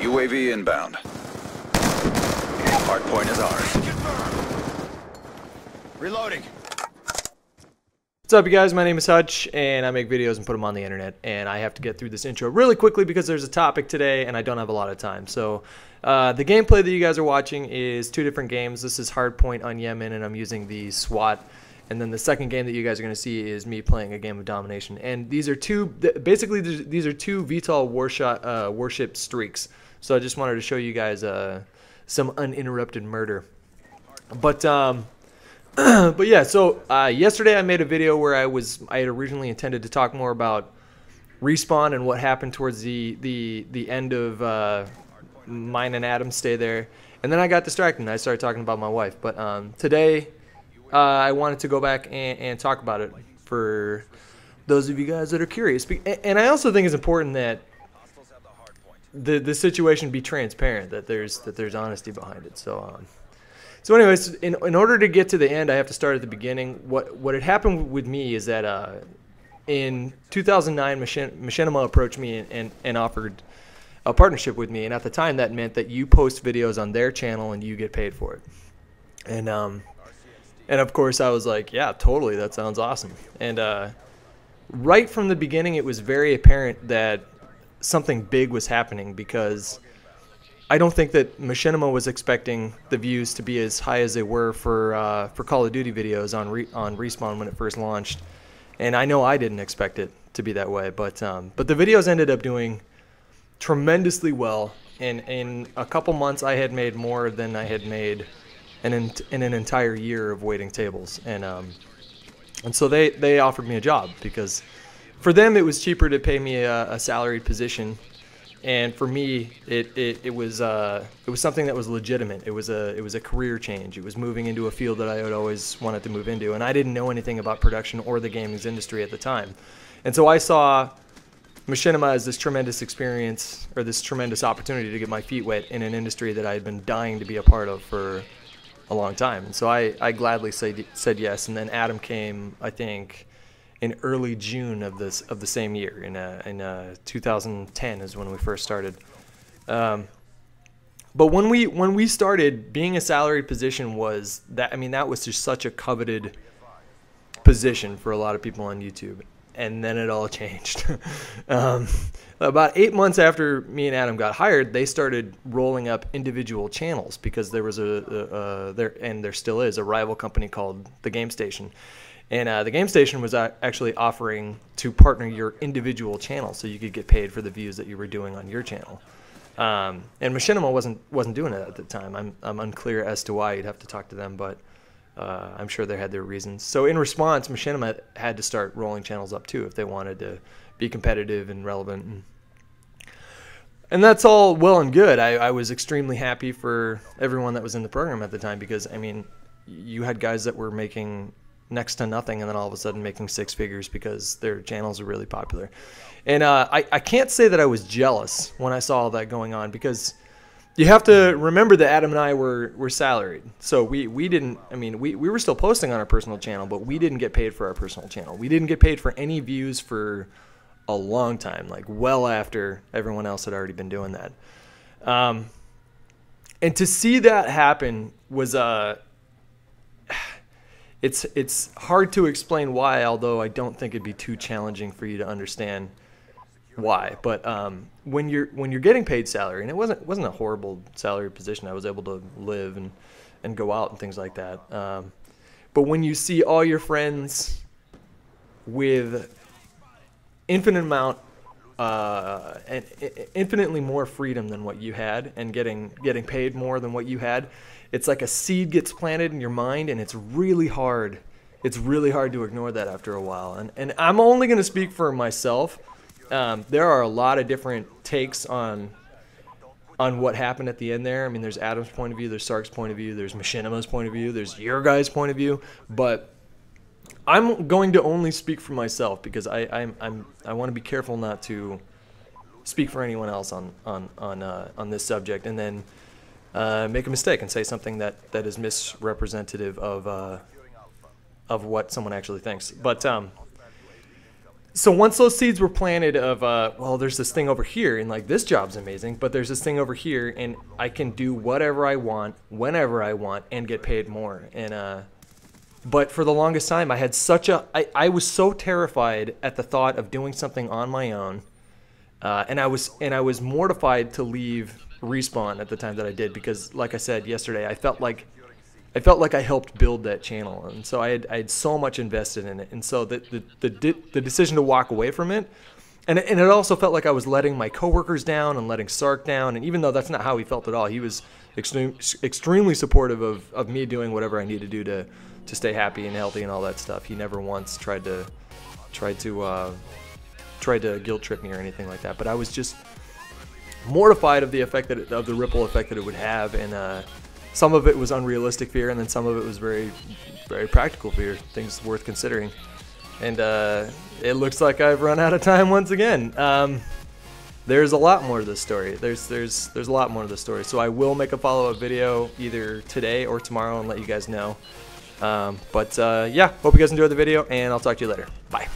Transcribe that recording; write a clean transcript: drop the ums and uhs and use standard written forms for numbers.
UAV inbound. Hardpoint is ours. Reloading. What's up, you guys? My name is Hutch, and I make videos and put them on the internet. And I have to get through this intro really quickly because there's a topic today, and I don't have a lot of time. So the gameplay that you guys are watching is two different games. This is Hardpoint on Yemen, and I'm using the SWAT. And then the second game that you guys are going to see is me playing a game of domination. And these are two, basically, these are two VTOL warship streaks. So I just wanted to show you guys some uninterrupted murder. But yeah, so yesterday I made a video where I had originally intended to talk more about Respawn and what happened towards the end of mine and Adam's stay there, and then I got distracted and I started talking about my wife. But today I wanted to go back and talk about it for those of you guys that are curious. And I also think it's important that the situation be transparent, that there's honesty behind it. So anyways, in order to get to the end, I have to start at the beginning. What had happened with me is that in 2009, Machinima approached me and offered a partnership with me, and at the time that meant that you post videos on their channel and you get paid for it. And of course I was like, yeah, totally, that sounds awesome. And right from the beginning, it was very apparent that something big was happening, because I don't think that Machinima was expecting the views to be as high as they were for Call of Duty videos on Respawn when it first launched, and I know I didn't expect it to be that way. But the videos ended up doing tremendously well, and in a couple months I had made more than I had made in an entire year of waiting tables, and so they offered me a job, because for them it was cheaper to pay me a salaried position. And for me, it was something that was legitimate. It was a career change. It was moving into a field that I had always wanted to move into, and I didn't know anything about production or the gaming industry at the time. And so I saw Machinima as this tremendous experience, or this tremendous opportunity to get my feet wet in an industry that I had been dying to be a part of for a long time. And so I gladly said yes. And then Adam came, I think, in early June of the same year, in 2010 is when we first started. But when we started, being a salaried position was that, I mean, that was just such a coveted position for a lot of people on YouTube. And then it all changed. About 8 months after me and Adam got hired, they started rolling up individual channels, because there was there still is a rival company called the Game Station. And the Game Station was actually offering to partner your individual channel, so you could get paid for the views that you were doing on your channel. And Machinima wasn't doing it at the time. I'm unclear as to why. You'd have to talk to them, but I'm sure they had their reasons. So in response, Machinima had to start rolling channels up too if they wanted to be competitive and relevant. And that's all well and good. I was extremely happy for everyone that was in the program at the time, because, I mean, you had guys that were making next to nothing and then all of a sudden making six figures because their channels are really popular. And I can't say that I was jealous when I saw all that going on, because you have to remember that Adam and I were salaried. So we didn't, I mean, we were still posting on our personal channel, but we didn't get paid for our personal channel. We didn't get paid for any views for a long time, like well after everyone else had already been doing that. And to see that happen was it's hard to explain why, although I don't think it'd be too challenging for you to understand why. But when you're getting paid salary, and it wasn't a horrible salary position, I was able to live and go out and things like that. But when you see all your friends with infinitely more freedom than what you had, and getting paid more than what you had, it's like a seed gets planted in your mind, and it's really hard to ignore that after a while. And I'm only going to speak for myself. There are a lot of different takes on what happened at the end there. I mean, there's Adam's point of view, there's Sark's point of view, there's Machinima's point of view, there's your guys' point of view, but I'm going to only speak for myself, because I want to be careful not to speak for anyone else on this subject, and then make a mistake and say something that is misrepresentative of what someone actually thinks. But So once those seeds were planted of, well, there's this thing over here, and like this job's amazing, but there's this thing over here, and I can do whatever I want, whenever I want, and get paid more. And but for the longest time, I had I was so terrified at the thought of doing something on my own, and I was mortified to leave Respawn at the time that I did, because, like I said yesterday, I felt like I helped build that channel, and so I had so much invested in it, and so the decision to walk away from it, and it also felt like I was letting my coworkers down and letting Sark down, and even though that's not how he felt at all, he was extremely supportive of me doing whatever I need to do to stay happy and healthy and all that stuff. He never once tried to guilt trip me or anything like that, but I was just mortified of the effect of the ripple effect that it would have, and some of it was unrealistic fear, and then some of it was very, very practical fear, things worth considering. And it looks like I've run out of time once again. There's a lot more to this story. There's a lot more to this story. So I will make a follow-up video either today or tomorrow and let you guys know. Yeah, hope you guys enjoyed the video, and I'll talk to you later. Bye.